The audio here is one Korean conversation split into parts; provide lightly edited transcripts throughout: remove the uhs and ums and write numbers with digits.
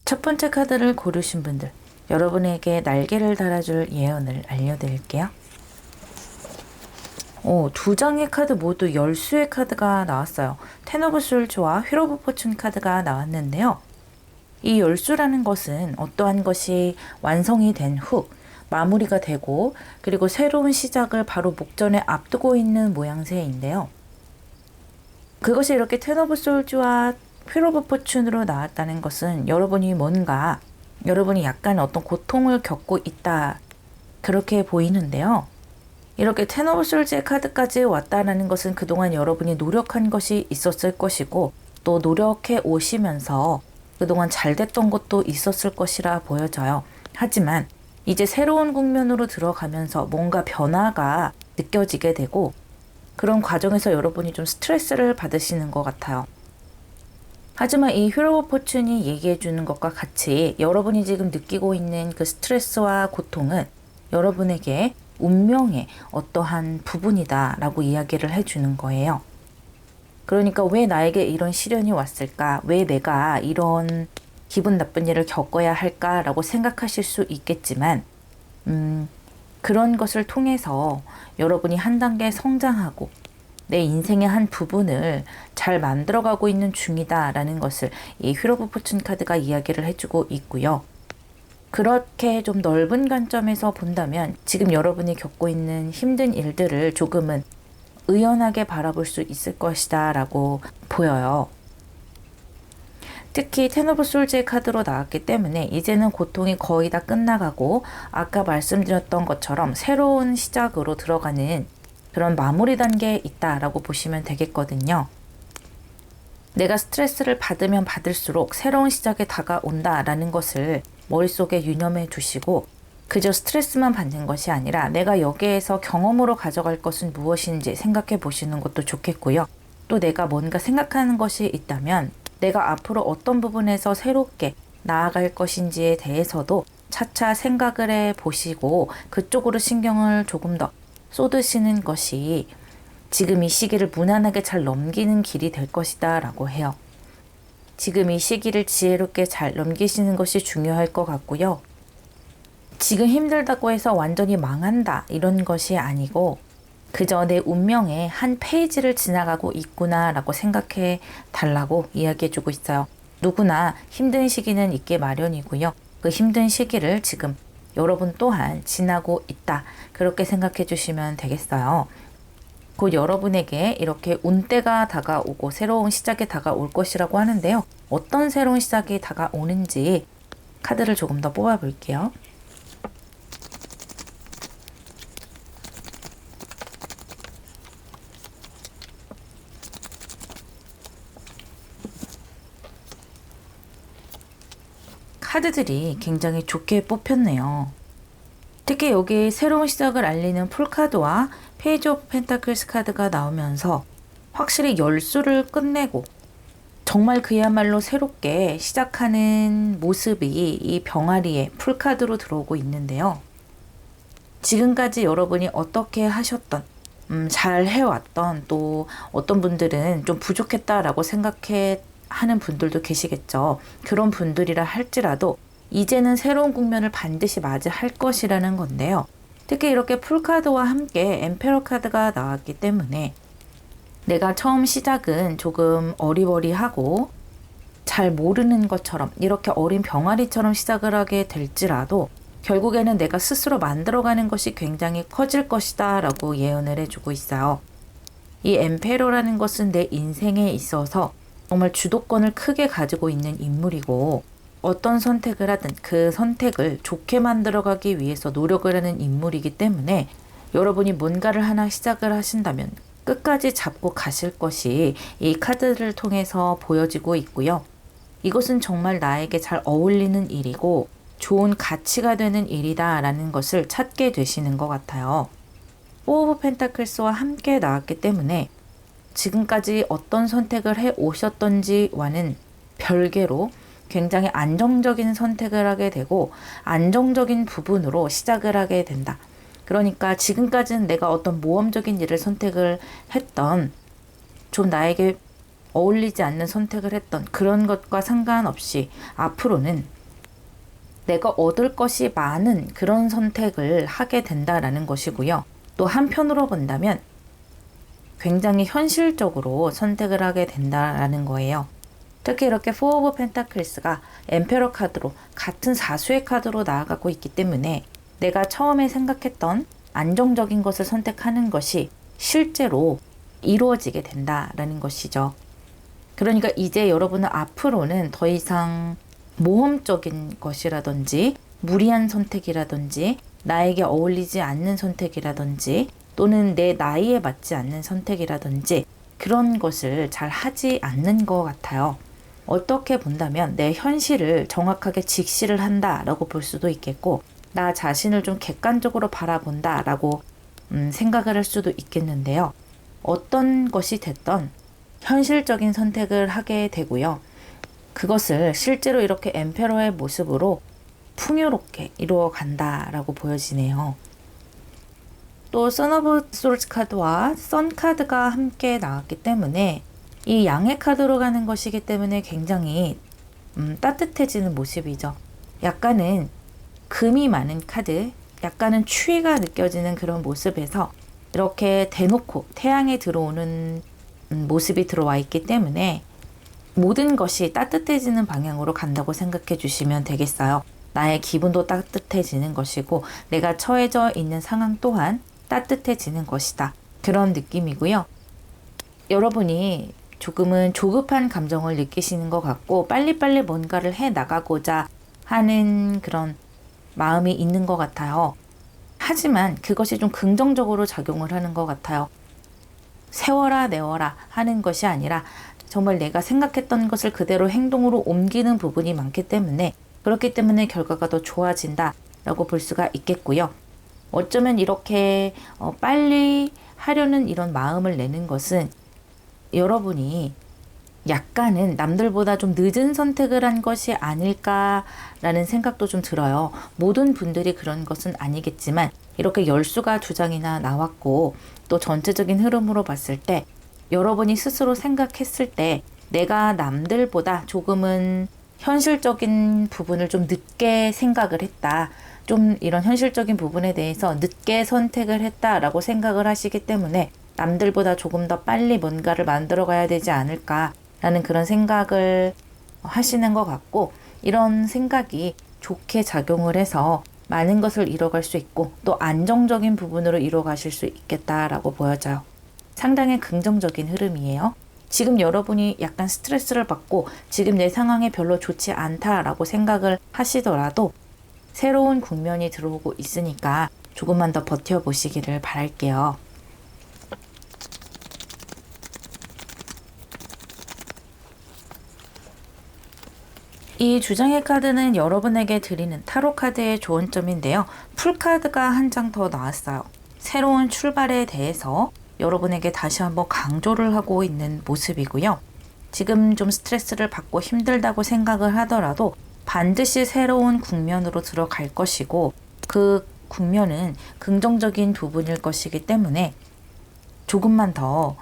첫 번째 카드를 고르신 분들, 여러분에게 날개를 달아줄 예언을 알려드릴게요. 두 장의 카드 모두 열수의 카드가 나왔어요. 텐 오브 솔즈와 휠 오브 포춘 카드가 나왔는데요. 이 열수라는 것은 어떠한 것이 완성이 된 후 마무리가 되고 그리고 새로운 시작을 바로 목전에 앞두고 있는 모양새인데요. 그것이 이렇게 텐 오브 솔즈와 휠 오브 포춘으로 나왔다는 것은 여러분이 약간 어떤 고통을 겪고 있다, 그렇게 보이는데요. 이렇게 텐 오브 솔즈의 카드까지 왔다는 것은 그동안 여러분이 노력한 것이 있었을 것이고 또 노력해 오시면서 그동안 잘 됐던 것도 있었을 것이라 보여져요. 하지만 이제 새로운 국면으로 들어가면서 뭔가 변화가 느껴지게 되고 그런 과정에서 여러분이 좀 스트레스를 받으시는 것 같아요. 하지만 이 휠 오브 포춘이 얘기해 주는 것과 같이 여러분이 지금 느끼고 있는 그 스트레스와 고통은 여러분에게 운명의 어떠한 부분이다 라고 이야기를 해주는 거예요. 그러니까 왜 나에게 이런 시련이 왔을까? 왜 내가 이런 기분 나쁜 일을 겪어야 할까? 라고 생각하실 수 있겠지만 그런 것을 통해서 여러분이 한 단계 성장하고 내 인생의 한 부분을 잘 만들어가고 있는 중이다 라는 것을 이 휠 오브 포춘 카드가 이야기를 해주고 있고요. 그렇게 좀 넓은 관점에서 본다면 지금 여러분이 겪고 있는 힘든 일들을 조금은 의연하게 바라볼 수 있을 것이다 라고 보여요. 특히 텐 오브 솔즈의 카드로 나왔기 때문에 이제는 고통이 거의 다 끝나가고 아까 말씀드렸던 것처럼 새로운 시작으로 들어가는 그런 마무리 단계에 있다라고 보시면 되겠거든요. 내가 스트레스를 받으면 받을수록 새로운 시작에 다가온다라는 것을 머릿속에 유념해 두시고 그저 스트레스만 받는 것이 아니라 내가 여기에서 경험으로 가져갈 것은 무엇인지 생각해 보시는 것도 좋겠고요. 또 내가 뭔가 생각하는 것이 있다면 내가 앞으로 어떤 부분에서 새롭게 나아갈 것인지에 대해서도 차차 생각을 해 보시고 그쪽으로 신경을 조금 더 쏟으시는 것이 지금 이 시기를 무난하게 잘 넘기는 길이 될 것이다 라고 해요. 지금 이 시기를 지혜롭게 잘 넘기시는 것이 중요할 것 같고요. 지금 힘들다고 해서 완전히 망한다 이런 것이 아니고 그저 내 운명의 한 페이지를 지나가고 있구나 라고 생각해 달라고 이야기해 주고 있어요. 누구나 힘든 시기는 있게 마련이고요. 그 힘든 시기를 지금 여러분 또한 지나고 있다, 그렇게 생각해 주시면 되겠어요. 곧 여러분에게 이렇게 운때가 다가오고 새로운 시작이 다가올 것이라고 하는데요. 어떤 새로운 시작이 다가오는지 카드를 조금 더 뽑아 볼게요. 카드들이 굉장히 좋게 뽑혔네요. 특히 여기 새로운 시작을 알리는 풀카드와 페이지 오브 펜타클스 카드가 나오면서 확실히 열수를 끝내고 정말 그야말로 새롭게 시작하는 모습이 이 병아리의 풀카드로 들어오고 있는데요. 지금까지 여러분이 어떻게 하셨던, 잘 해왔던, 또 어떤 분들은 좀 부족했다라고 하는 분들도 계시겠죠. 그런 분들이라 할지라도 이제는 새로운 국면을 반드시 맞이할 것이라는 건데요. 특히 이렇게 풀카드와 함께 엠페러 카드가 나왔기 때문에 내가 처음 시작은 조금 어리버리하고 잘 모르는 것처럼 이렇게 어린 병아리처럼 시작을 하게 될지라도 결국에는 내가 스스로 만들어가는 것이 굉장히 커질 것이다 라고 예언을 해주고 있어요. 이 엠페러라는 것은 내 인생에 있어서 정말 주도권을 크게 가지고 있는 인물이고 어떤 선택을 하든 그 선택을 좋게 만들어가기 위해서 노력을 하는 인물이기 때문에 여러분이 뭔가를 하나 시작을 하신다면 끝까지 잡고 가실 것이 이 카드를 통해서 보여지고 있고요. 이것은 정말 나에게 잘 어울리는 일이고 좋은 가치가 되는 일이다 라는 것을 찾게 되시는 것 같아요. 포 오브 펜타클스와 함께 나왔기 때문에 지금까지 어떤 선택을 해 오셨던지와는 별개로 굉장히 안정적인 선택을 하게 되고 안정적인 부분으로 시작을 하게 된다. 그러니까 지금까지는 내가 어떤 모험적인 일을 선택을 했던, 좀 나에게 어울리지 않는 선택을 했던 그런 것과 상관없이 앞으로는 내가 얻을 것이 많은 그런 선택을 하게 된다라는 것이고요. 또 한편으로 본다면 굉장히 현실적으로 선택을 하게 된다라는 거예요. 특히 이렇게 포 오브 펜타클스가 엠페러 카드로 같은 사수의 카드로 나아가고 있기 때문에 내가 처음에 생각했던 안정적인 것을 선택하는 것이 실제로 이루어지게 된다라는 것이죠. 그러니까 이제 여러분은 앞으로는 더 이상 모험적인 것이라든지 무리한 선택이라든지 나에게 어울리지 않는 선택이라든지 또는 내 나이에 맞지 않는 선택이라든지 그런 것을 잘 하지 않는 것 같아요. 어떻게 본다면 내 현실을 정확하게 직시를 한다라고 볼 수도 있겠고 나 자신을 좀 객관적으로 바라본다라고 생각을 할 수도 있겠는데요. 어떤 것이 됐던 현실적인 선택을 하게 되고요. 그것을 실제로 이렇게 엠페러의 모습으로 풍요롭게 이루어 간다라고 보여지네요. 또 선 오브 솔즈 카드와 선 카드가 함께 나왔기 때문에 이 양의 카드로 가는 것이기 때문에 굉장히 따뜻해지는 모습이죠. 약간은 금이 많은 카드, 약간은 추위가 느껴지는 그런 모습에서 이렇게 대놓고 태양에 들어오는 모습이 들어와 있기 때문에 모든 것이 따뜻해지는 방향으로 간다고 생각해 주시면 되겠어요. 나의 기분도 따뜻해지는 것이고 내가 처해져 있는 상황 또한 따뜻해지는 것이다. 그런 느낌이고요. 여러분이 조금은 조급한 감정을 느끼시는 것 같고 빨리빨리 뭔가를 해 나가고자 하는 그런 마음이 있는 것 같아요. 하지만 그것이 좀 긍정적으로 작용을 하는 것 같아요. 세워라 내워라 하는 것이 아니라 정말 내가 생각했던 것을 그대로 행동으로 옮기는 부분이 많기 때문에 그렇기 때문에 결과가 더 좋아진다 라고 볼 수가 있겠고요. 어쩌면 이렇게 빨리 하려는 이런 마음을 내는 것은 여러분이 약간은 남들보다 좀 늦은 선택을 한 것이 아닐까라는 생각도 좀 들어요. 모든 분들이 그런 것은 아니겠지만 이렇게 열수가 두 장이나 나왔고 또 전체적인 흐름으로 봤을 때 여러분이 스스로 생각했을 때 내가 남들보다 조금은 현실적인 부분을 좀 늦게 생각을 했다. 좀 이런 현실적인 부분에 대해서 늦게 선택을 했다라고 생각을 하시기 때문에 남들보다 조금 더 빨리 뭔가를 만들어 가야 되지 않을까라는 그런 생각을 하시는 것 같고 이런 생각이 좋게 작용을 해서 많은 것을 이뤄갈 수 있고 또 안정적인 부분으로 이뤄가실 수 있겠다라고 보여져요. 상당히 긍정적인 흐름이에요. 지금 여러분이 약간 스트레스를 받고 지금 내 상황이 별로 좋지 않다라고 생각을 하시더라도 새로운 국면이 들어오고 있으니까 조금만 더 버텨보시기를 바랄게요. 이 두 장의 카드는 여러분에게 드리는 타로 카드의 좋은 점인데요. 풀카드가 한 장 더 나왔어요. 새로운 출발에 대해서 여러분에게 다시 한번 강조를 하고 있는 모습이고요. 지금 좀 스트레스를 받고 힘들다고 생각을 하더라도 반드시 새로운 국면으로 들어갈 것이고 그 국면은 긍정적인 부분일 것이기 때문에 조금만 더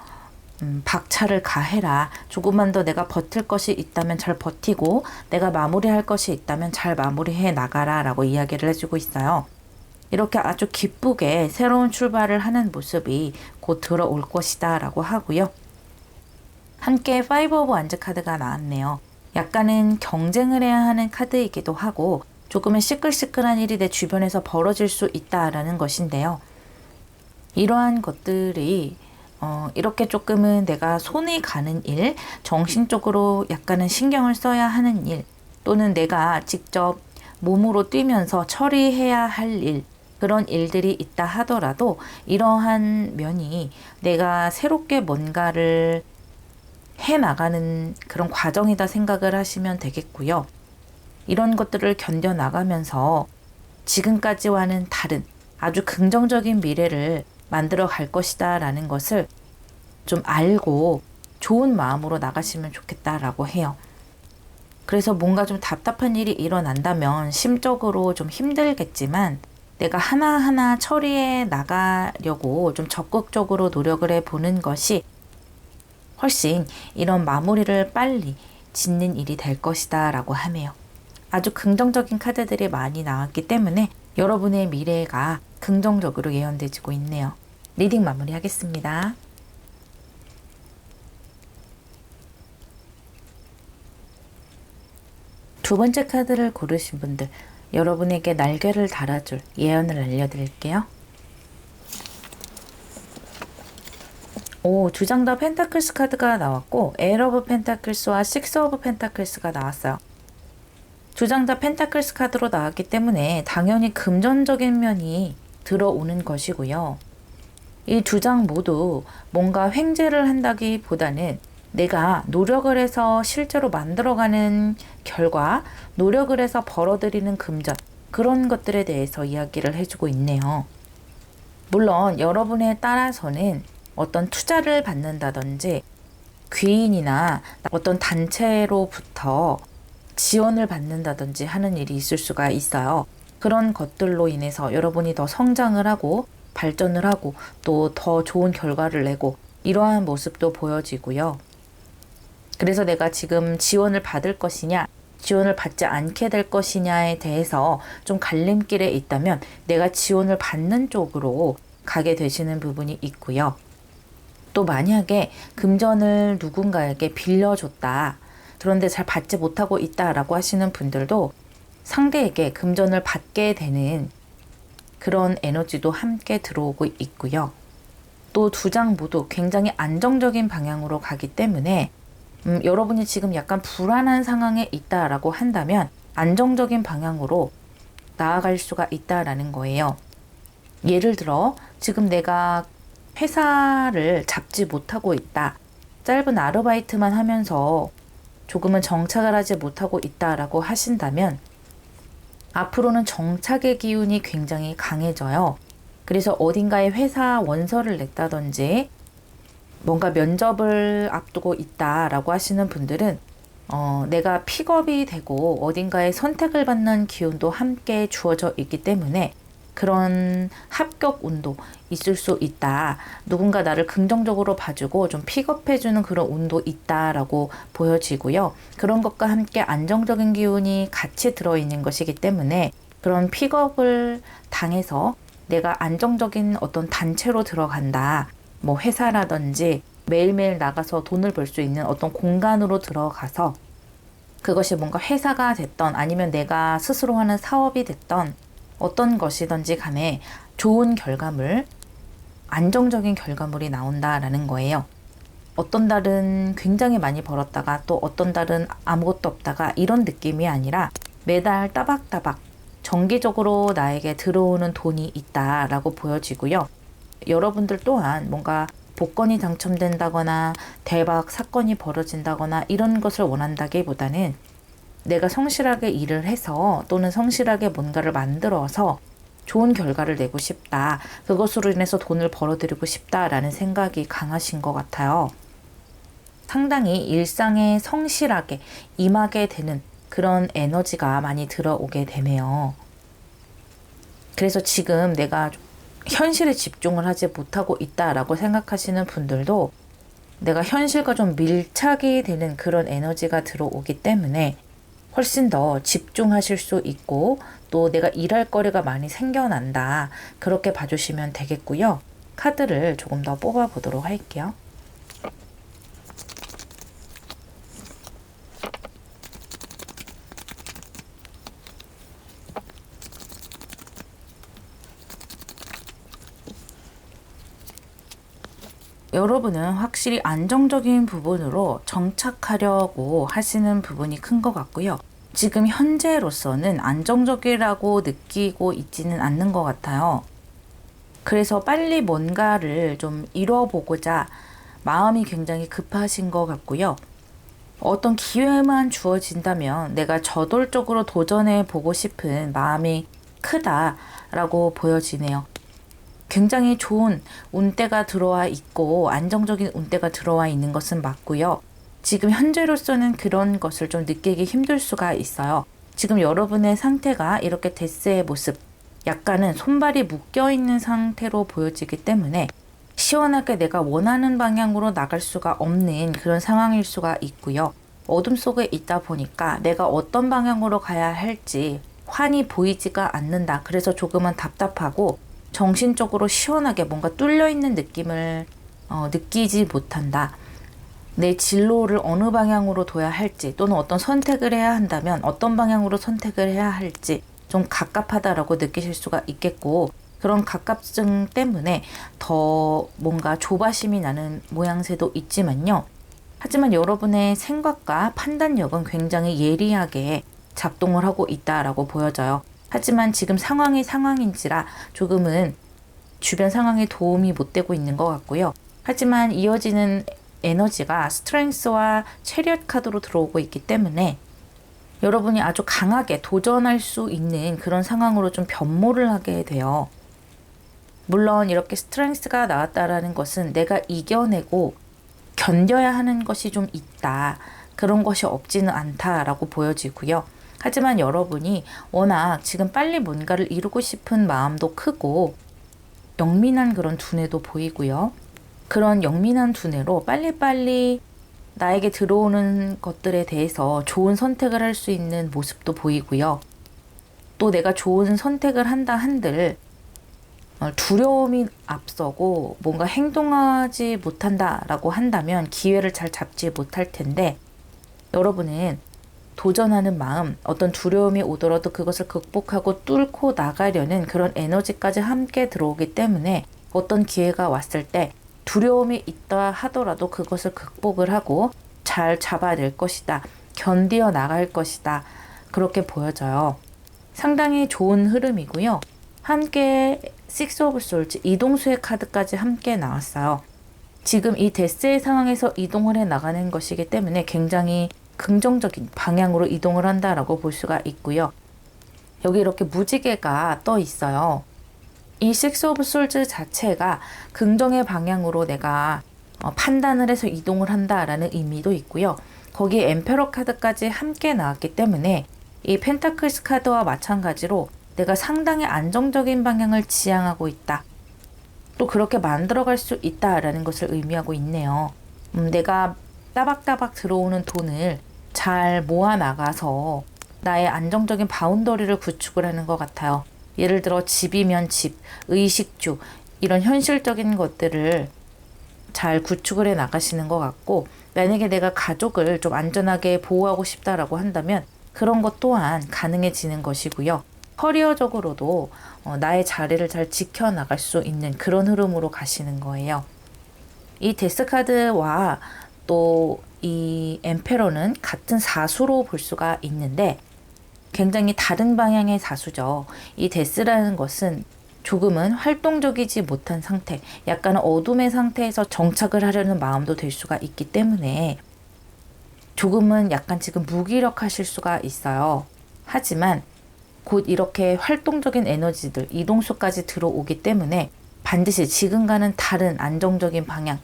박차를 가해라. 조금만 더 내가 버틸 것이 있다면 잘 버티고 내가 마무리할 것이 있다면 잘 마무리해 나가라 라고 이야기를 해주고 있어요. 이렇게 아주 기쁘게 새로운 출발을 하는 모습이 곧 들어올 것이다 라고 하고요. 함께 5 오브 완즈 카드가 나왔네요. 약간은 경쟁을 해야 하는 카드이기도 하고 조금은 시끌시끌한 일이 내 주변에서 벌어질 수 있다라는 것인데요. 이러한 것들이 이렇게 조금은 내가 손이 가는 일, 정신적으로 약간은 신경을 써야 하는 일, 또는 내가 직접 몸으로 뛰면서 처리해야 할 일, 그런 일들이 있다 하더라도 이러한 면이 내가 새롭게 뭔가를 해나가는 그런 과정이다 생각을 하시면 되겠고요. 이런 것들을 견뎌나가면서 지금까지와는 다른 아주 긍정적인 미래를 만들어 갈 것이다 라는 것을 좀 알고 좋은 마음으로 나가시면 좋겠다라고 해요. 그래서 뭔가 좀 답답한 일이 일어난다면 심적으로 좀 힘들겠지만 내가 하나하나 처리해 나가려고 좀 적극적으로 노력을 해보는 것이 훨씬 이런 마무리를 빨리 짓는 일이 될 것이다 라고 하네요. 아주 긍정적인 카드들이 많이 나왔기 때문에 여러분의 미래가 긍정적으로 예언되지고 있네요. 리딩 마무리하겠습니다. 두 번째 카드를 고르신 분들, 여러분에게 날개를 달아줄 예언을 알려드릴게요. 두 장 다 펜타클스 카드가 나왔고 에일 오브 펜타클스와 식스 오브 펜타클스가 나왔어요. 두 장 다 펜타클스 카드로 나왔기 때문에 당연히 금전적인 면이 들어오는 것이고요. 이 두 장 모두 뭔가 횡재를 한다기보다는 내가 노력을 해서 실제로 만들어가는 결과, 노력을 해서 벌어들이는 금전, 그런 것들에 대해서 이야기를 해주고 있네요. 물론 여러분에 따라서는 어떤 투자를 받는다든지 귀인이나 어떤 단체로부터 지원을 받는다든지 하는 일이 있을 수가 있어요. 그런 것들로 인해서 여러분이 더 성장을 하고 발전을 하고 또 더 좋은 결과를 내고 이러한 모습도 보여지고요. 그래서 내가 지금 지원을 받을 것이냐, 지원을 받지 않게 될 것이냐에 대해서 좀 갈림길에 있다면 내가 지원을 받는 쪽으로 가게 되시는 부분이 있고요. 또 만약에 금전을 누군가에게 빌려줬다. 그런데 잘 받지 못하고 있다라고 하시는 분들도 상대에게 금전을 받게 되는 그런 에너지도 함께 들어오고 있고요. 또 두 장 모두 굉장히 안정적인 방향으로 가기 때문에 여러분이 지금 약간 불안한 상황에 있다라고 한다면 안정적인 방향으로 나아갈 수가 있다라는 거예요. 예를 들어 지금 내가 회사를 잡지 못하고 있다. 짧은 아르바이트만 하면서 조금은 정착을 하지 못하고 있다라고 하신다면 앞으로는 정착의 기운이 굉장히 강해져요. 그래서 어딘가에 회사 원서를 냈다든지 뭔가 면접을 앞두고 있다라고 하시는 분들은 내가 픽업이 되고 어딘가에 선택을 받는 기운도 함께 주어져 있기 때문에 그런 합격 운도 있을 수 있다. 누군가 나를 긍정적으로 봐주고 좀 픽업해주는 그런 운도 있다라고 보여지고요. 그런 것과 함께 안정적인 기운이 같이 들어있는 것이기 때문에 그런 픽업을 당해서 내가 안정적인 어떤 단체로 들어간다. 뭐 회사라든지 매일매일 나가서 돈을 벌 수 있는 어떤 공간으로 들어가서 그것이 뭔가 회사가 됐던 아니면 내가 스스로 하는 사업이 됐던 어떤 것이든지 간에 좋은 결과물, 안정적인 결과물이 나온다라는 거예요. 어떤 달은 굉장히 많이 벌었다가 또 어떤 달은 아무것도 없다가 이런 느낌이 아니라 매달 따박따박 정기적으로 나에게 들어오는 돈이 있다라고 보여지고요. 여러분들 또한 뭔가 복권이 당첨된다거나 대박 사건이 벌어진다거나 이런 것을 원한다기보다는 내가 성실하게 일을 해서 또는 성실하게 뭔가를 만들어서 좋은 결과를 내고 싶다. 그것으로 인해서 돈을 벌어들이고 싶다라는 생각이 강하신 것 같아요. 상당히 일상에 성실하게 임하게 되는 그런 에너지가 많이 들어오게 되네요. 그래서 지금 내가 현실에 집중을 하지 못하고 있다라고 생각하시는 분들도 내가 현실과 좀 밀착이 되는 그런 에너지가 들어오기 때문에 훨씬 더 집중하실 수 있고 또 내가 일할 거리가 많이 생겨난다. 그렇게 봐주시면 되겠고요. 카드를 조금 더 뽑아보도록 할게요. 여러분은 확실히 안정적인 부분으로 정착하려고 하시는 부분이 큰 것 같고요. 지금 현재로서는 안정적이라고 느끼고 있지는 않는 것 같아요. 그래서 빨리 뭔가를 좀 이뤄보고자 마음이 굉장히 급하신 것 같고요. 어떤 기회만 주어진다면 내가 저돌적으로 도전해 보고 싶은 마음이 크다라고 보여지네요. 굉장히 좋은 운대가 들어와 있고 안정적인 운대가 들어와 있는 것은 맞고요. 지금 현재로서는 그런 것을 좀 느끼기 힘들 수가 있어요. 지금 여러분의 상태가 이렇게 데스의 모습, 약간은 손발이 묶여있는 상태로 보여지기 때문에 시원하게 내가 원하는 방향으로 나갈 수가 없는 그런 상황일 수가 있고요. 어둠 속에 있다 보니까 내가 어떤 방향으로 가야 할지 환히 보이지가 않는다. 그래서 조금은 답답하고 정신적으로 시원하게 뭔가 뚫려있는 느낌을 느끼지 못한다. 내 진로를 어느 방향으로 둬야 할지 또는 어떤 선택을 해야 한다면 어떤 방향으로 선택을 해야 할지 좀 갑갑하다라고 느끼실 수가 있겠고 그런 갑갑증 때문에 더 뭔가 조바심이 나는 모양새도 있지만요. 하지만 여러분의 생각과 판단력은 굉장히 예리하게 작동을 하고 있다라고 보여져요. 하지만 지금 상황이 상황인지라 조금은 주변 상황에 도움이 못 되고 있는 것 같고요. 하지만 이어지는 에너지가 스트렝스와 체리엇 카드로 들어오고 있기 때문에 여러분이 아주 강하게 도전할 수 있는 그런 상황으로 좀 변모를 하게 돼요. 물론 이렇게 스트렝스가 나왔다라는 것은 내가 이겨내고 견뎌야 하는 것이 좀 있다. 그런 것이 없지는 않다라고 보여지고요. 하지만 여러분이 워낙 지금 빨리 뭔가를 이루고 싶은 마음도 크고 영민한 그런 두뇌도 보이고요. 그런 영민한 두뇌로 빨리빨리 나에게 들어오는 것들에 대해서 좋은 선택을 할 수 있는 모습도 보이고요. 또 내가 좋은 선택을 한다 한들 두려움이 앞서고 뭔가 행동하지 못한다라고 한다면 기회를 잘 잡지 못할 텐데 여러분은 도전하는 마음, 어떤 두려움이 오더라도 그것을 극복하고 뚫고 나가려는 그런 에너지까지 함께 들어오기 때문에 어떤 기회가 왔을 때 두려움이 있다 하더라도 그것을 극복을 하고 잘 잡아낼 것이다. 견디어 나갈 것이다. 그렇게 보여져요. 상당히 좋은 흐름이고요. 함께 Six of Swords, 이동수의 카드까지 함께 나왔어요. 지금 이 데스의 상황에서 이동을 해 나가는 것이기 때문에 굉장히 긍정적인 방향으로 이동을 한다라고 볼 수가 있고요. 여기 이렇게 무지개가 떠 있어요. 이 Six of Swords 자체가 긍정의 방향으로 내가 판단을 해서 이동을 한다라는 의미도 있고요. 거기에 엠페러 카드까지 함께 나왔기 때문에 이 펜타클스 카드와 마찬가지로 내가 상당히 안정적인 방향을 지향하고 있다. 또 그렇게 만들어갈 수 있다라는 것을 의미하고 있네요. 내가 따박따박 들어오는 돈을 잘 모아나가서 나의 안정적인 바운더리를 구축을 하는 것 같아요. 예를 들어 집이면 집, 의식주 이런 현실적인 것들을 잘 구축을 해 나가시는 것 같고 만약에 내가 가족을 좀 안전하게 보호하고 싶다라고 한다면 그런 것 또한 가능해지는 것이고요. 커리어적으로도 나의 자리를 잘 지켜나갈 수 있는 그런 흐름으로 가시는 거예요. 이 데스 카드와 또 이 엠페러는 같은 사수로 볼 수가 있는데 굉장히 다른 방향의 사수죠. 이 데스라는 것은 조금은 활동적이지 못한 상태, 약간 어둠의 상태에서 정착을 하려는 마음도 될 수가 있기 때문에 조금은 약간 지금 무기력하실 수가 있어요. 하지만 곧 이렇게 활동적인 에너지들, 이동수까지 들어오기 때문에 반드시 지금과는 다른 안정적인 방향,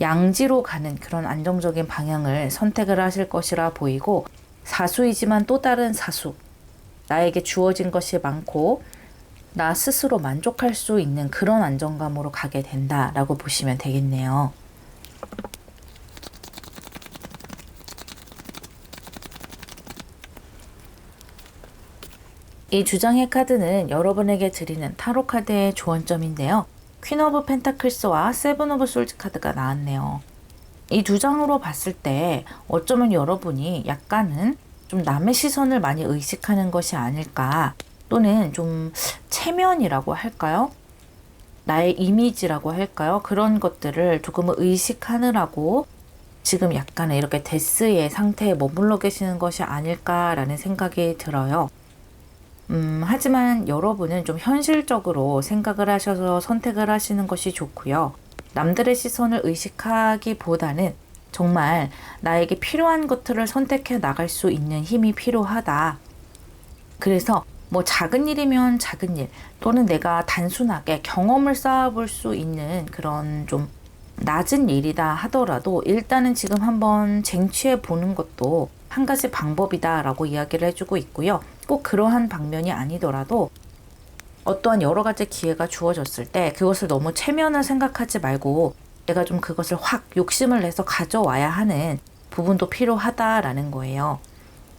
양지로 가는 그런 안정적인 방향을 선택을 하실 것이라 보이고, 사수이지만 또 다른 사수. 나에게 주어진 것이 많고 나 스스로 만족할 수 있는 그런 안정감으로 가게 된다라고 보시면 되겠네요. 이 두 장의 카드는 여러분에게 드리는 타로 카드의 조언점인데요. 퀸 오브 펜타클스와 세븐 오브 솔즈 카드가 나왔네요. 이 두 장으로 봤을 때 어쩌면 여러분이 약간은 좀 남의 시선을 많이 의식하는 것이 아닐까, 또는 좀 체면이라고 할까요? 나의 이미지라고 할까요? 그런 것들을 조금 의식하느라고 지금 약간의 이렇게 데스의 상태에 머물러 계시는 것이 아닐까라는 생각이 들어요. 하지만 여러분은 좀 현실적으로 생각을 하셔서 선택을 하시는 것이 좋고요. 남들의 시선을 의식하기보다는 정말 나에게 필요한 것들을 선택해 나갈 수 있는 힘이 필요하다. 그래서 뭐 작은 일이면 작은 일, 또는 내가 단순하게 경험을 쌓아볼 수 있는 그런 좀 낮은 일이다 하더라도 일단은 지금 한번 쟁취해 보는 것도 한 가지 방법이다라고 이야기를 해주고 있고요. 꼭 그러한 방면이 아니더라도 어떠한 여러 가지 기회가 주어졌을 때 그것을 너무 체면을 생각하지 말고 내가 좀 그것을 확 욕심을 내서 가져와야 하는 부분도 필요하다라는 거예요.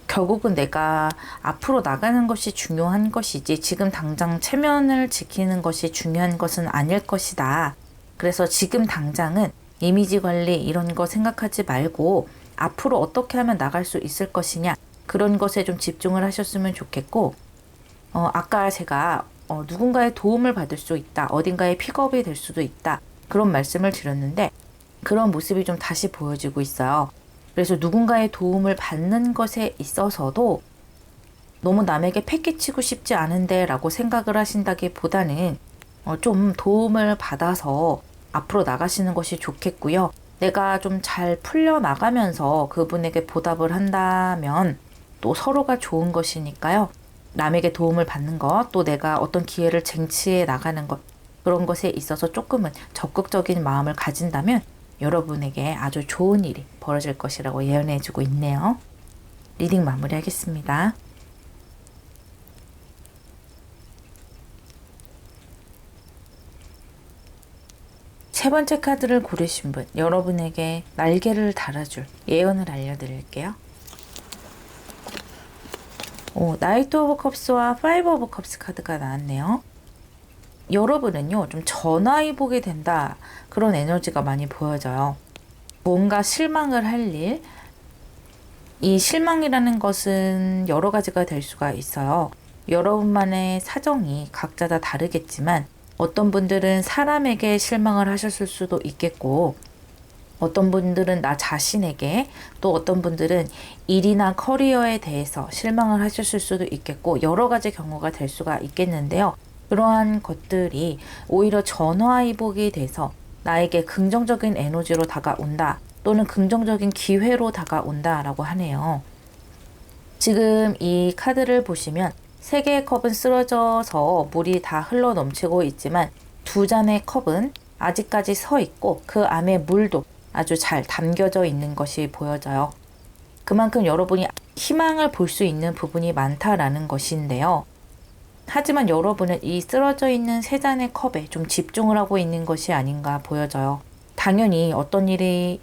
결국은 내가 앞으로 나가는 것이 중요한 것이지 지금 당장 체면을 지키는 것이 중요한 것은 아닐 것이다. 그래서 지금 당장은 이미지 관리 이런 거 생각하지 말고 앞으로 어떻게 하면 나갈 수 있을 것이냐, 그런 것에 좀 집중을 하셨으면 좋겠고, 아까 제가 누군가의 도움을 받을 수 있다, 어딘가에 픽업이 될 수도 있다, 그런 말씀을 드렸는데 그런 모습이 좀 다시 보여지고 있어요. 그래서 누군가의 도움을 받는 것에 있어서도 너무 남에게 패기치고 싶지 않은데 라고 생각을 하신다기보다는 좀 도움을 받아서 앞으로 나가시는 것이 좋겠고요. 내가 좀 잘 풀려나가면서 그분에게 보답을 한다면 또 서로가 좋은 것이니까요. 남에게 도움을 받는 것, 또 내가 어떤 기회를 쟁취해 나가는 것, 그런 것에 있어서 조금은 적극적인 마음을 가진다면 여러분에게 아주 좋은 일이 벌어질 것이라고 예언해주고 있네요. 리딩 마무리하겠습니다. 세 번째 카드를 고르신 분, 여러분에게 날개를 달아줄 예언을 알려드릴게요. 나이트 오브 컵스와 파이브 오브 컵스 카드가 나왔네요. 여러분은요, 좀 전화위복이 된다, 그런 에너지가 많이 보여져요. 뭔가 실망을 할 일, 이 실망이라는 것은 여러 가지가 될 수가 있어요. 여러분만의 사정이 각자 다 다르겠지만 어떤 분들은 사람에게 실망을 하셨을 수도 있겠고, 어떤 분들은 나 자신에게, 또 어떤 분들은 일이나 커리어에 대해서 실망을 하셨을 수도 있겠고, 여러 가지 경우가 될 수가 있겠는데요. 그러한 것들이 오히려 전화위복이 돼서 나에게 긍정적인 에너지로 다가온다, 또는 긍정적인 기회로 다가온다 라고 하네요. 지금 이 카드를 보시면 세 개의 컵은 쓰러져서 물이 다 흘러 넘치고 있지만 두 잔의 컵은 아직까지 서 있고 그 안에 물도 아주 잘 담겨져 있는 것이 보여져요. 그만큼 여러분이 희망을 볼 수 있는 부분이 많다라는 것인데요. 하지만 여러분은 이 쓰러져 있는 세 잔의 컵에 좀 집중을 하고 있는 것이 아닌가 보여져요. 당연히 어떤 일이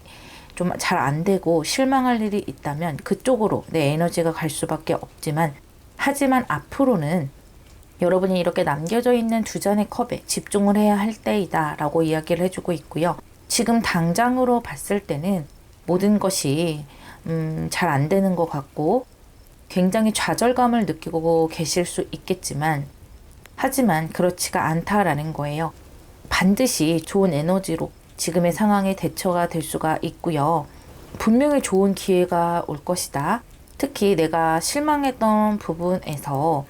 좀 잘 안 되고 실망할 일이 있다면 그쪽으로 내 에너지가 갈 수밖에 없지만, 하지만 앞으로는 여러분이 이렇게 남겨져 있는 두 잔의 컵에 집중을 해야 할 때이다 라고 이야기를 해주고 있고요. 지금 당장으로 봤을 때는 모든 것이 잘 안 되는 것 같고 굉장히 좌절감을 느끼고 계실 수 있겠지만, 하지만 그렇지가 않다라는 거예요. 반드시 좋은 에너지로 지금의 상황에 대처가 될 수가 있고요. 분명히 좋은 기회가 올 것이다. 특히 내가 실망했던 부분에서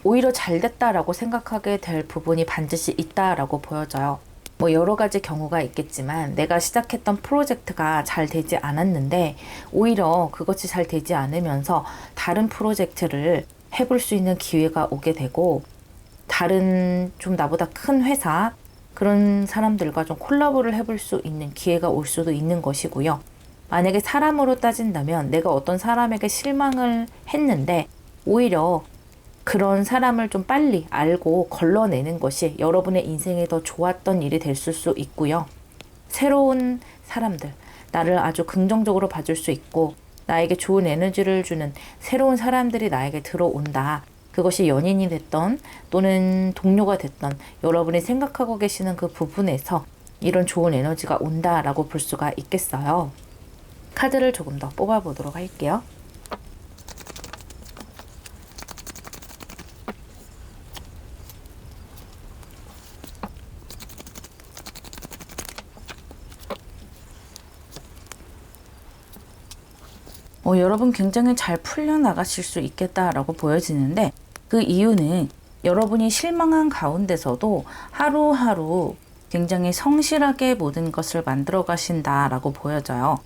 오히려 잘 됐다라고 생각하게 될 부분이 반드시 있다라고 보여져요. 뭐 여러 가지 경우가 있겠지만 내가 시작했던 프로젝트가 잘 되지 않았는데 오히려 그것이 잘 되지 않으면서 다른 프로젝트를 해볼 수 있는 기회가 오게 되고, 다른 좀 나보다 큰 회사, 그런 사람들과 좀 콜라보를 해볼 수 있는 기회가 올 수도 있는 것이고요. 만약에 사람으로 따진다면 내가 어떤 사람에게 실망을 했는데 오히려 그런 사람을 좀 빨리 알고 걸러내는 것이 여러분의 인생에 더 좋았던 일이 됐을 수 있고요. 새로운 사람들, 나를 아주 긍정적으로 봐줄 수 있고 나에게 좋은 에너지를 주는 새로운 사람들이 나에게 들어온다. 그것이 연인이 됐던 또는 동료가 됐던 여러분이 생각하고 계시는 그 부분에서 이런 좋은 에너지가 온다라고 볼 수가 있겠어요. 카드를 조금 더 뽑아보도록 할게요. 여러분 굉장히 잘 풀려나가실 수 있겠다라고 보여지는데 그 이유는 여러분이 실망한 가운데서도 하루하루 굉장히 성실하게 모든 것을 만들어 가신다라고 보여져요.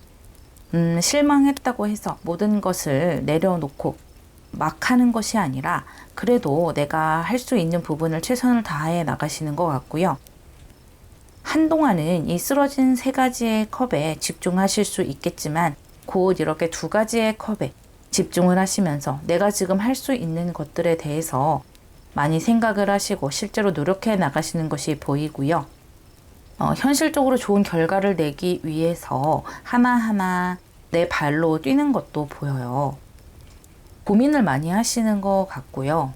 실망했다고 해서 모든 것을 내려놓고 막 하는 것이 아니라 그래도 내가 할 수 있는 부분을 최선을 다해 나가시는 것 같고요. 한동안은 이 쓰러진 3가지의 컵에 집중하실 수 있겠지만 곧 이렇게 2가지의 컵에 집중을 하시면서 내가 지금 할 수 있는 것들에 대해서 많이 생각을 하시고 실제로 노력해 나가시는 것이 보이고요. 현실적으로 좋은 결과를 내기 위해서 하나하나 내 발로 뛰는 것도 보여요. 고민을 많이 하시는 것 같고요.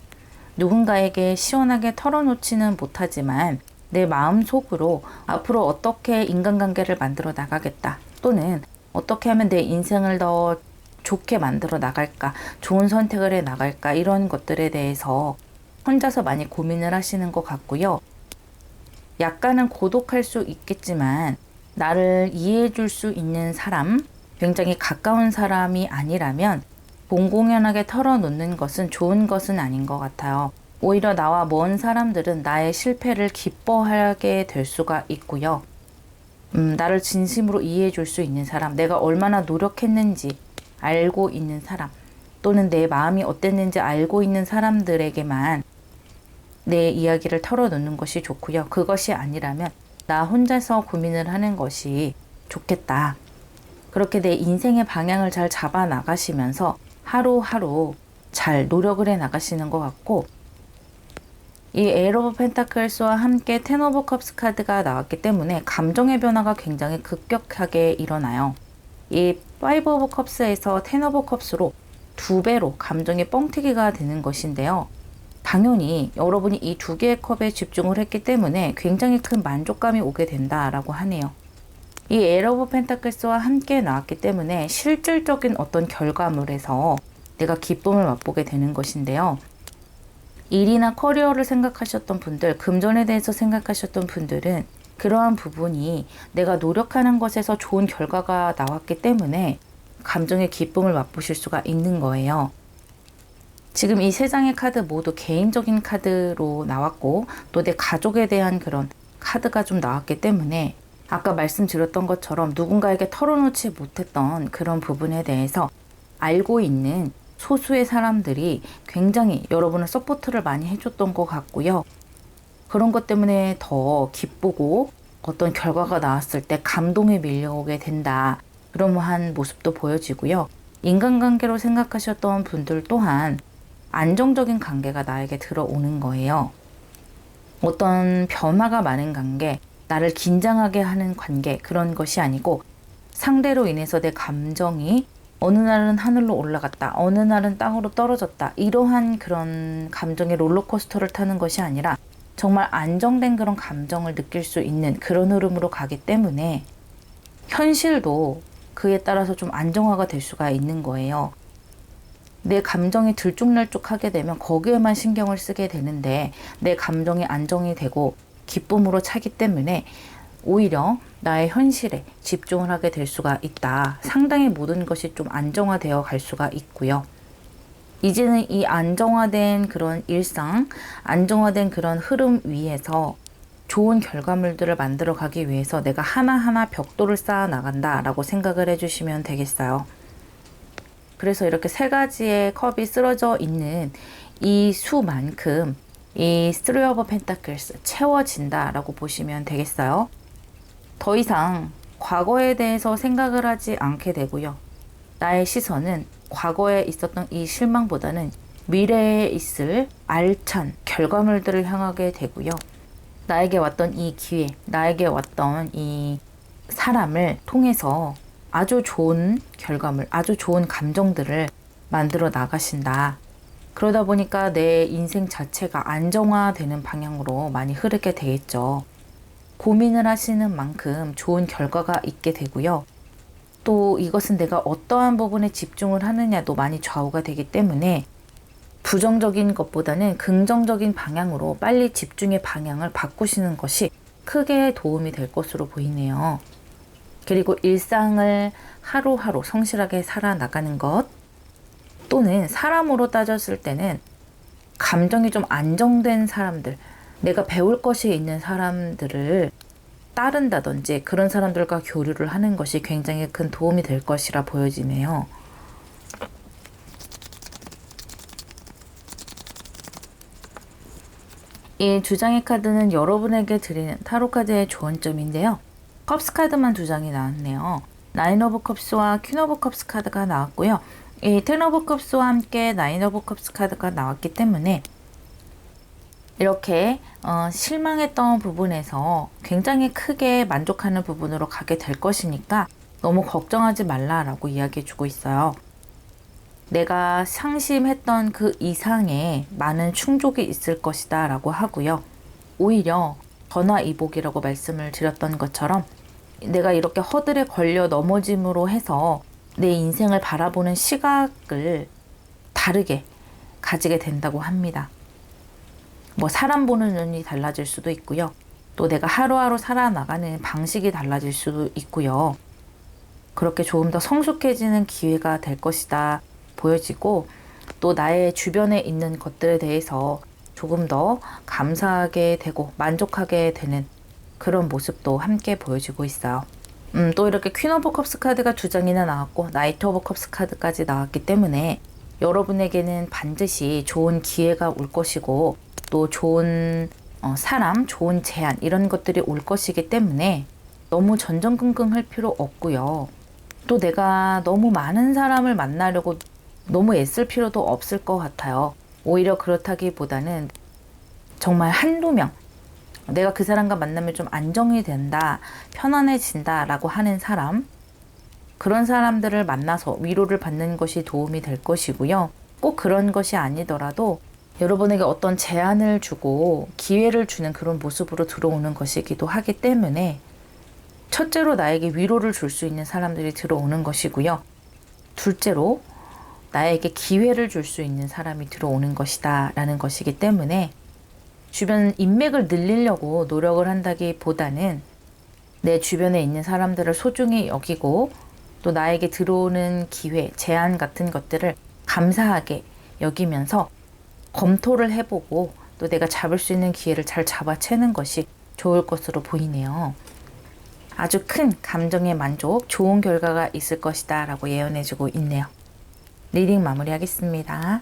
누군가에게 시원하게 털어놓지는 못하지만 내 마음속으로 앞으로 어떻게 인간관계를 만들어 나가겠다 또는 어떻게 하면 내 인생을 더 좋게 만들어 나갈까, 좋은 선택을 해 나갈까 이런 것들에 대해서 혼자서 많이 고민을 하시는 것 같고요. 약간은 고독할 수 있겠지만 나를 이해해 줄 수 있는 사람, 굉장히 가까운 사람이 아니라면 공공연하게 털어놓는 것은 좋은 것은 아닌 것 같아요. 오히려 나와 먼 사람들은 나의 실패를 기뻐하게 될 수가 있고요. 나를 진심으로 이해해 줄 수 있는 사람, 내가 얼마나 노력했는지 알고 있는 사람, 또는 내 마음이 어땠는지 알고 있는 사람들에게만 내 이야기를 털어놓는 것이 좋고요. 그것이 아니라면 나 혼자서 고민을 하는 것이 좋겠다. 그렇게 내 인생의 방향을 잘 잡아 나가시면서 하루하루 잘 노력을 해 나가시는 것 같고, 이 에이스 오브 펜타클스와 함께 텐 오브 컵스 카드가 나왔기 때문에 감정의 변화가 굉장히 급격하게 일어나요. 이 파이브 오브 컵스에서 텐 오브 컵스로 2배로 감정이 뻥튀기가 되는 것인데요. 당연히 여러분이 이 2개의 컵에 집중을 했기 때문에 굉장히 큰 만족감이 오게 된다라고 하네요. 이 에이스 오브 펜타클스와 함께 나왔기 때문에 실질적인 어떤 결과물에서 내가 기쁨을 맛보게 되는 것인데요. 일이나 커리어를 생각하셨던 분들, 금전에 대해서 생각하셨던 분들은 그러한 부분이 내가 노력하는 것에서 좋은 결과가 나왔기 때문에 감정의 기쁨을 맛보실 수가 있는 거예요. 지금 이 3장의 카드 모두 개인적인 카드로 나왔고 또 내 가족에 대한 그런 카드가 좀 나왔기 때문에 아까 말씀드렸던 것처럼 누군가에게 털어놓지 못했던 그런 부분에 대해서 알고 있는 소수의 사람들이 굉장히 여러분을 서포트를 많이 해줬던 것 같고요. 그런 것 때문에 더 기쁘고 어떤 결과가 나왔을 때 감동이 밀려오게 된다. 그러한 모습도 보여지고요. 인간관계로 생각하셨던 분들 또한 안정적인 관계가 나에게 들어오는 거예요. 어떤 변화가 많은 관계, 나를 긴장하게 하는 관계, 그런 것이 아니고 상대로 인해서 내 감정이 어느 날은 하늘로 올라갔다, 어느 날은 땅으로 떨어졌다, 이러한 그런 감정의 롤러코스터를 타는 것이 아니라 정말 안정된 그런 감정을 느낄 수 있는 그런 흐름으로 가기 때문에 현실도 그에 따라서 좀 안정화가 될 수가 있는 거예요. 내 감정이 들쭉날쭉하게 되면 거기에만 신경을 쓰게 되는데 내 감정이 안정이 되고 기쁨으로 차기 때문에 오히려 나의 현실에 집중을 하게 될 수가 있다. 상당히 모든 것이 좀 안정화되어 갈 수가 있고요. 이제는 이 안정화된 그런 일상, 안정화된 그런 흐름 위에서 좋은 결과물들을 만들어 가기 위해서 내가 하나하나 벽돌을 쌓아 나간다라고 생각을 해주시면 되겠어요. 그래서 이렇게 3가지의 컵이 쓰러져 있는 이 수만큼 이 Three of Pentacles 채워진다 라고 보시면 되겠어요. 더 이상 과거에 대해서 생각을 하지 않게 되고요. 나의 시선은 과거에 있었던 이 실망보다는 미래에 있을 알찬 결과물들을 향하게 되고요. 나에게 왔던 이 기회, 나에게 왔던 이 사람을 통해서 아주 좋은 결과물, 아주 좋은 감정들을 만들어 나가신다. 그러다 보니까 내 인생 자체가 안정화되는 방향으로 많이 흐르게 되겠죠. 고민을 하시는 만큼 좋은 결과가 있게 되고요. 또 이것은 내가 어떠한 부분에 집중을 하느냐도 많이 좌우가 되기 때문에 부정적인 것보다는 긍정적인 방향으로 빨리 집중의 방향을 바꾸시는 것이 크게 도움이 될 것으로 보이네요. 그리고 일상을 하루하루 성실하게 살아나가는 것, 또는 사람으로 따졌을 때는 감정이 좀 안정된 사람들, 내가 배울 것이 있는 사람들을 따른다든지 그런 사람들과 교류를 하는 것이 굉장히 큰 도움이 될 것이라 보여지네요. 이 두 장의 카드는 여러분에게 드리는 타로 카드의 조언점인데요. 컵스 카드만 두 장이 나왔네요. 나인 오브 컵스와 퀸 오브 컵스 카드가 나왔고요. 이 텐 오브 컵스와 함께 나인 오브 컵스 카드가 나왔기 때문에 이렇게 실망했던 부분에서 굉장히 크게 만족하는 부분으로 가게 될 것이니까 너무 걱정하지 말라라고 이야기해주고 있어요. 내가 상심했던 그 이상의 많은 충족이 있을 것이다 라고 하고요. 오히려 전화이복이라고 말씀을 드렸던 것처럼 내가 이렇게 허들에 걸려 넘어짐으로 해서 내 인생을 바라보는 시각을 다르게 가지게 된다고 합니다. 뭐 사람 보는 눈이 달라질 수도 있고요. 또 내가 하루하루 살아나가는 방식이 달라질 수도 있고요. 그렇게 조금 더 성숙해지는 기회가 될 것이다 보여지고, 또 나의 주변에 있는 것들에 대해서 조금 더 감사하게 되고 만족하게 되는 그런 모습도 함께 보여지고 있어요. 또 이렇게 퀸 오브 컵스 카드가 두 장이나 나왔고 나이트 오브 컵스 카드까지 나왔기 때문에 여러분에게는 반드시 좋은 기회가 올 것이고 또 좋은 사람, 좋은 제안 이런 것들이 올 것이기 때문에 너무 전전긍긍할 필요 없고요. 또 내가 너무 많은 사람을 만나려고 너무 애쓸 필요도 없을 것 같아요. 오히려 그렇다기보다는 정말 한두 명, 내가 그 사람과 만나면 좀 안정이 된다, 편안해진다 라고 하는 사람, 그런 사람들을 만나서 위로를 받는 것이 도움이 될 것이고요. 꼭 그런 것이 아니더라도 여러분에게 어떤 제안을 주고 기회를 주는 그런 모습으로 들어오는 것이기도 하기 때문에 첫째로 나에게 위로를 줄 수 있는 사람들이 들어오는 것이고요. 둘째로 나에게 기회를 줄 수 있는 사람이 들어오는 것이다 라는 것이기 때문에 주변 인맥을 늘리려고 노력을 한다기보다는 내 주변에 있는 사람들을 소중히 여기고 또 나에게 들어오는 기회, 제안 같은 것들을 감사하게 여기면서 검토를 해보고 또 내가 잡을 수 있는 기회를 잘 잡아채는 것이 좋을 것으로 보이네요. 아주 큰 감정의 만족, 좋은 결과가 있을 것이다 라고 예언해주고 있네요. 리딩 마무리하겠습니다.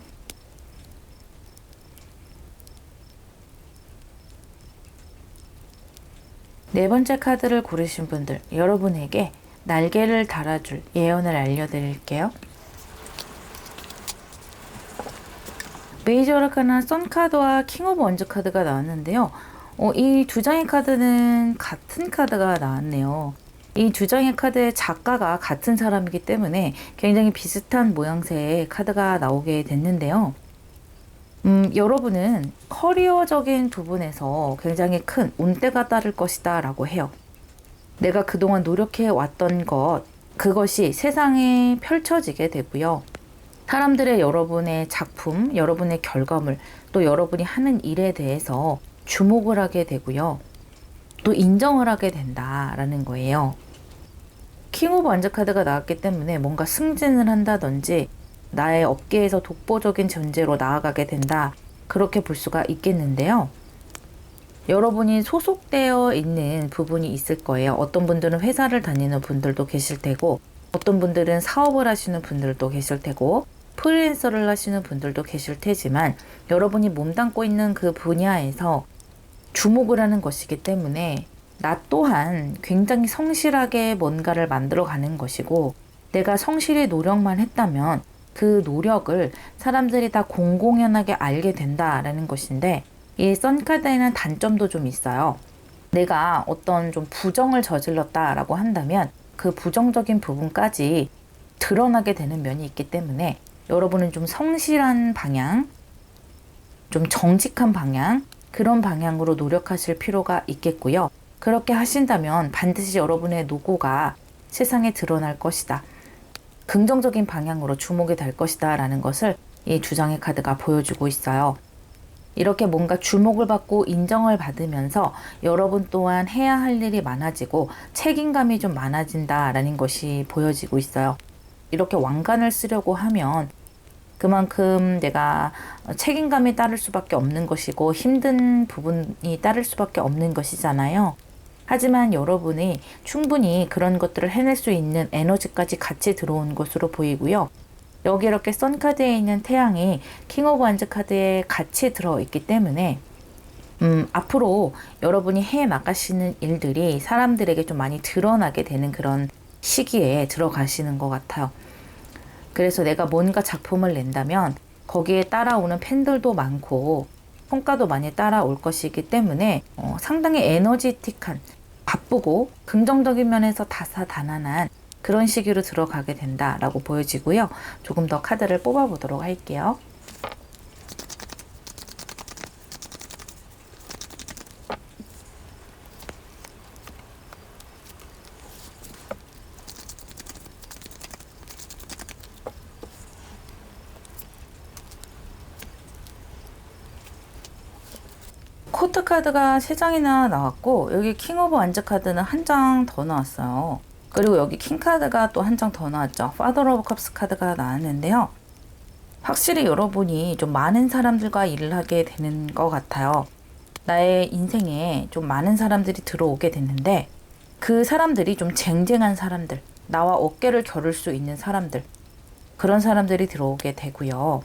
네 번째 카드를 고르신 분들, 여러분에게 날개를 달아줄 예언을 알려드릴게요. 메이저 아르카나 선 카드와 킹 오브 원즈 카드가 나왔는데요. 이 두 장의 카드는 같은 카드가 나왔네요. 이 두 장의 카드의 작가가 같은 사람이기 때문에 굉장히 비슷한 모양새의 카드가 나오게 됐는데요. 여러분은 커리어적인 부분에서 굉장히 큰 운때가 따를 것이다 라고 해요. 내가 그동안 노력해 왔던 것, 그것이 세상에 펼쳐지게 되고요. 사람들의 여러분의 작품, 여러분의 결과물, 또 여러분이 하는 일에 대해서 주목을 하게 되고요. 또 인정을 하게 된다라는 거예요. 킹 오브 원즈 카드가 나왔기 때문에 뭔가 승진을 한다든지 나의 업계에서 독보적인 존재로 나아가게 된다, 그렇게 볼 수가 있겠는데요. 여러분이 소속되어 있는 부분이 있을 거예요. 어떤 분들은 회사를 다니는 분들도 계실 테고, 어떤 분들은 사업을 하시는 분들도 계실 테고, 프리랜서를 하시는 분들도 계실 테지만 여러분이 몸담고 있는 그 분야에서 주목을 하는 것이기 때문에 나 또한 굉장히 성실하게 뭔가를 만들어 가는 것이고, 내가 성실히 노력만 했다면 그 노력을 사람들이 다 공공연하게 알게 된다라는 것인데, 이 선카드에는 단점도 좀 있어요. 내가 어떤 좀 부정을 저질렀다라고 한다면 그 부정적인 부분까지 드러나게 되는 면이 있기 때문에 여러분은 좀 성실한 방향, 좀 정직한 방향, 그런 방향으로 노력하실 필요가 있겠고요. 그렇게 하신다면 반드시 여러분의 노고가 세상에 드러날 것이다. 긍정적인 방향으로 주목이 될 것이다 라는 것을 이 두 장의 카드가 보여주고 있어요. 이렇게 뭔가 주목을 받고 인정을 받으면서 여러분 또한 해야 할 일이 많아지고 책임감이 좀 많아진다라는 것이 보여지고 있어요. 이렇게 왕관을 쓰려고 하면 그만큼 내가 책임감이 따를 수밖에 없는 것이고 힘든 부분이 따를 수밖에 없는 것이잖아요. 하지만 여러분이 충분히 그런 것들을 해낼 수 있는 에너지까지 같이 들어온 것으로 보이고요. 여기 이렇게 선카드에 있는 태양이 킹 오브 완즈 카드에 같이 들어있기 때문에 앞으로 여러분이 해 나가시는 일들이 사람들에게 좀 많이 드러나게 되는 그런 시기에 들어가시는 것 같아요. 그래서 내가 뭔가 작품을 낸다면 거기에 따라오는 팬들도 많고 성과도 많이 따라올 것이기 때문에 상당히 에너지틱한, 바쁘고 긍정적인 면에서 다사다난한 그런 시기로 들어가게 된다라고 보여지고요. 조금 더 카드를 뽑아보도록 할게요. 코트 카드가 3장이나 나왔고, 여기 킹 오브 완즈 카드는 한 장 더 나왔어요. 그리고 여기 킹 카드가 또 한 장 더 나왔죠. 파더 오브 컵스 카드가 나왔는데요. 확실히 여러분이 좀 많은 사람들과 일을 하게 되는 것 같아요. 나의 인생에 좀 많은 사람들이 들어오게 됐는데, 그 사람들이 좀 쟁쟁한 사람들, 나와 어깨를 겨룰 수 있는 사람들, 그런 사람들이 들어오게 되고요.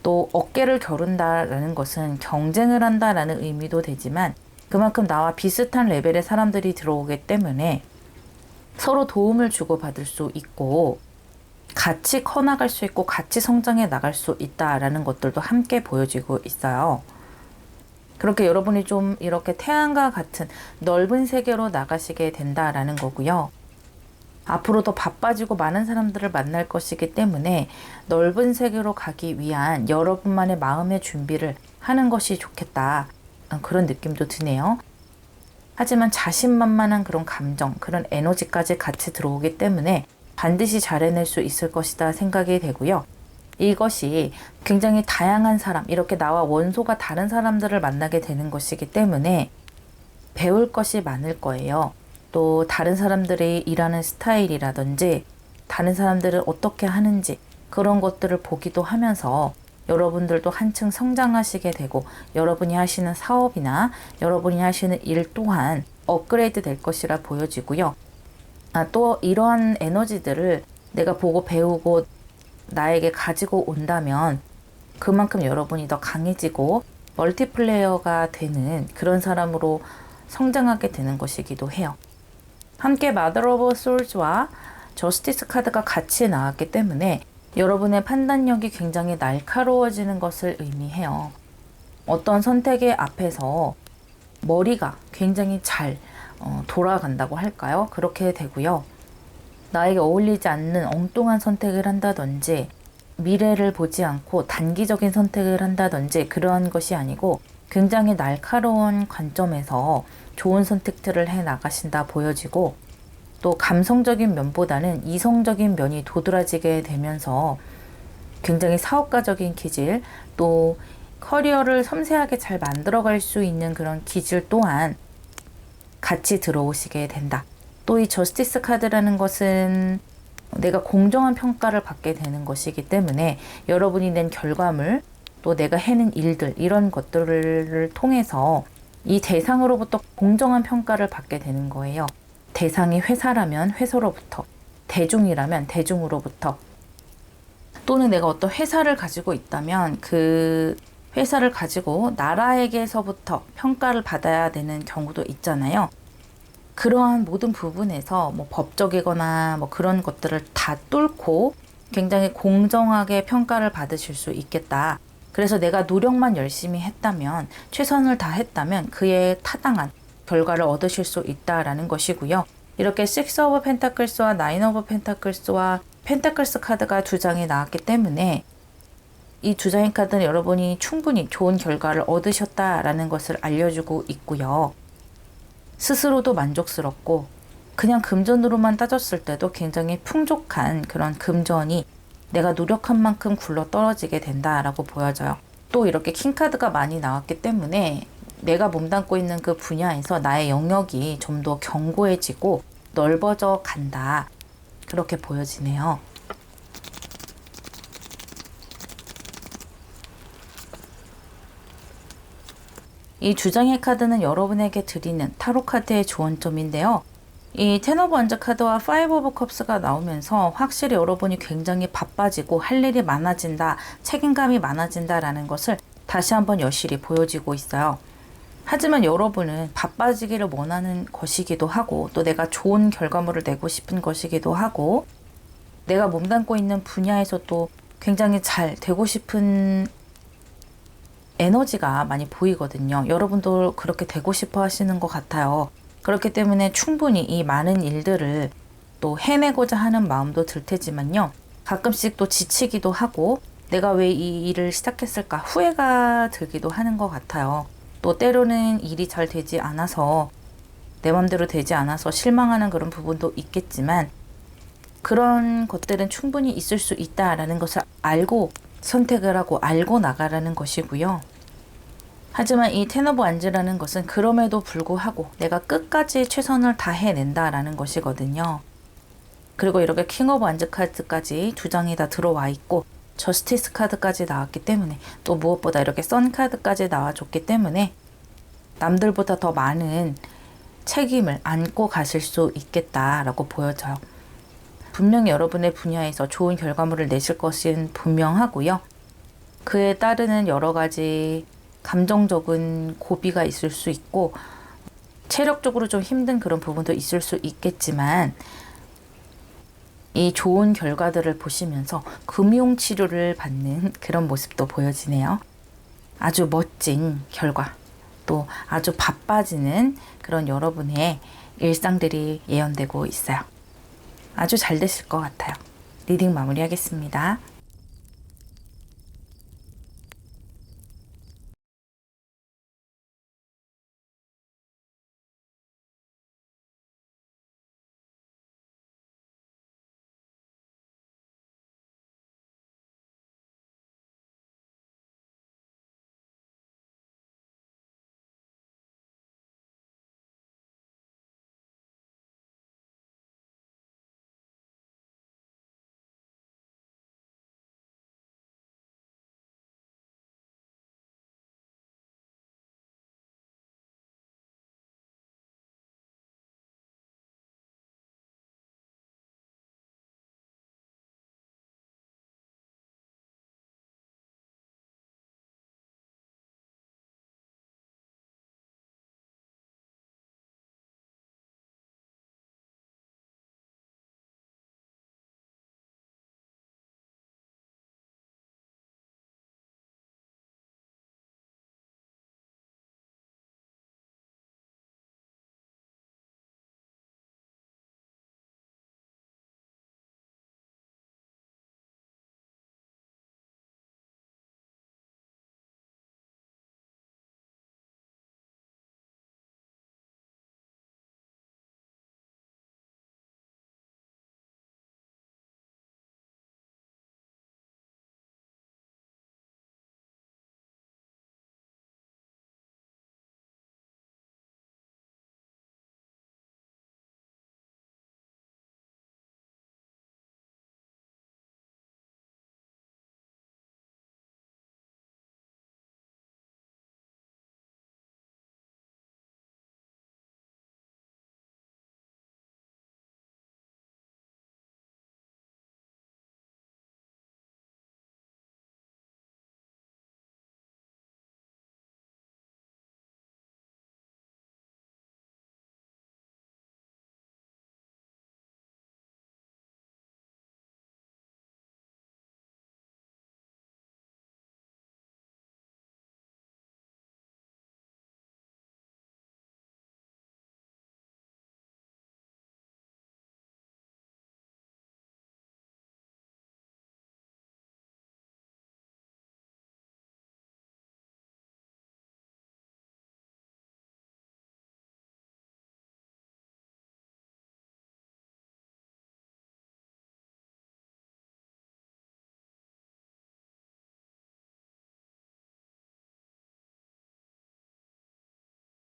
또 어깨를 겨룬다라는 것은 경쟁을 한다라는 의미도 되지만, 그만큼 나와 비슷한 레벨의 사람들이 들어오기 때문에 서로 도움을 주고받을 수 있고 같이 커나갈 수 있고 같이 성장해 나갈 수 있다라는 것들도 함께 보여지고 있어요. 그렇게 여러분이 좀 이렇게 태양과 같은 넓은 세계로 나가시게 된다라는 거고요. 앞으로 더 바빠지고 많은 사람들을 만날 것이기 때문에 넓은 세계로 가기 위한 여러분만의 마음의 준비를 하는 것이 좋겠다. 그런 느낌도 드네요. 하지만 자신만만한 그런 감정, 그런 에너지까지 같이 들어오기 때문에 반드시 잘 해낼 수 있을 것이다 생각이 되고요. 이것이 굉장히 다양한 사람, 이렇게 나와 원소가 다른 사람들을 만나게 되는 것이기 때문에 배울 것이 많을 거예요. 또 다른 사람들이 일하는 스타일이라든지 다른 사람들은 어떻게 하는지 그런 것들을 보기도 하면서 여러분들도 한층 성장하시게 되고 여러분이 하시는 사업이나 여러분이 하시는 일 또한 업그레이드 될 것이라 보여지고요. 또 이러한 에너지들을 내가 보고 배우고 나에게 가지고 온다면 그만큼 여러분이 더 강해지고 멀티플레이어가 되는 그런 사람으로 성장하게 되는 것이기도 해요. 함께 마더 오브 솔즈와 저스티스 카드가 같이 나왔기 때문에 여러분의 판단력이 굉장히 날카로워지는 것을 의미해요. 어떤 선택의 앞에서 머리가 굉장히 잘 돌아간다고 할까요? 그렇게 되고요. 나에게 어울리지 않는 엉뚱한 선택을 한다든지 미래를 보지 않고 단기적인 선택을 한다든지 그러한 것이 아니고 굉장히 날카로운 관점에서 좋은 선택들을 해 나가신다 보여지고, 또 감성적인 면보다는 이성적인 면이 도드라지게 되면서 굉장히 사업가적인 기질, 또 커리어를 섬세하게 잘 만들어갈 수 있는 그런 기질 또한 같이 들어오시게 된다. 또 이 저스티스 카드라는 것은 내가 공정한 평가를 받게 되는 것이기 때문에 여러분이 낸 결과물, 또 내가 해낸 일들, 이런 것들을 통해서 이 대상으로부터 공정한 평가를 받게 되는 거예요. 대상이 회사라면 회사로부터, 대중이라면 대중으로부터. 또는 내가 어떤 회사를 가지고 있다면 그 회사를 가지고 나라에게서부터 평가를 받아야 되는 경우도 있잖아요. 그러한 모든 부분에서 뭐 법적이거나 뭐 그런 것들을 다 뚫고 굉장히 공정하게 평가를 받으실 수 있겠다. 그래서 내가 노력만 열심히 했다면, 최선을 다했다면 그에 타당한 결과를 얻으실 수 있다라는 것이고요. 이렇게 6 오브 펜타클스와 9 오브 펜타클스와 펜타클스 카드가 두 장이 나왔기 때문에 이 두 장의 카드는 여러분이 충분히 좋은 결과를 얻으셨다라는 것을 알려주고 있고요. 스스로도 만족스럽고 그냥 금전으로만 따졌을 때도 굉장히 풍족한 그런 금전이 내가 노력한 만큼 굴러 떨어지게 된다라고 보여져요. 또 이렇게 킹카드가 많이 나왔기 때문에 내가 몸담고 있는 그 분야에서 나의 영역이 좀 더 견고해지고 넓어져 간다. 그렇게 보여지네요. 이 두 장의 카드는 여러분에게 드리는 타로 카드의 조언점인데요. 이 텐 오브 원즈 카드와 5 오브 컵스가 나오면서 확실히 여러분이 굉장히 바빠지고 할 일이 많아진다, 책임감이 많아진다라는 것을 다시 한번 여실히 보여지고 있어요. 하지만 여러분은 바빠지기를 원하는 것이기도 하고, 또 내가 좋은 결과물을 내고 싶은 것이기도 하고, 내가 몸담고 있는 분야에서도 굉장히 잘 되고 싶은 에너지가 많이 보이거든요. 여러분도 그렇게 되고 싶어 하시는 것 같아요. 그렇기 때문에 충분히 이 많은 일들을 또 해내고자 하는 마음도 들 테지만요. 가끔씩 또 지치기도 하고 내가 왜 이 일을 시작했을까 후회가 들기도 하는 것 같아요. 또 때로는 일이 잘 되지 않아서 내 맘대로 되지 않아서 실망하는 그런 부분도 있겠지만 그런 것들은 충분히 있을 수 있다라는 것을 알고 선택을 하고 알고 나가라는 것이고요. 하지만 이 텐 오브 완즈라는 것은 그럼에도 불구하고 내가 끝까지 최선을 다해낸다라는 것이거든요. 그리고 이렇게 킹 오브 완즈 카드까지 두 장이 다 들어와 있고 저스티스 카드까지 나왔기 때문에 또 무엇보다 이렇게 선 카드까지 나와줬기 때문에 남들보다 더 많은 책임을 안고 가실 수 있겠다라고 보여져요. 분명히 여러분의 분야에서 좋은 결과물을 내실 것은 분명하고요. 그에 따르는 여러 가지 감정적인 고비가 있을 수 있고 체력적으로 좀 힘든 그런 부분도 있을 수 있겠지만 이 좋은 결과들을 보시면서 금융치료를 받는 그런 모습도 보여지네요. 아주 멋진 결과, 또 아주 바빠지는 그런 여러분의 일상들이 예언되고 있어요. 아주 잘 되실 것 같아요. 리딩 마무리하겠습니다.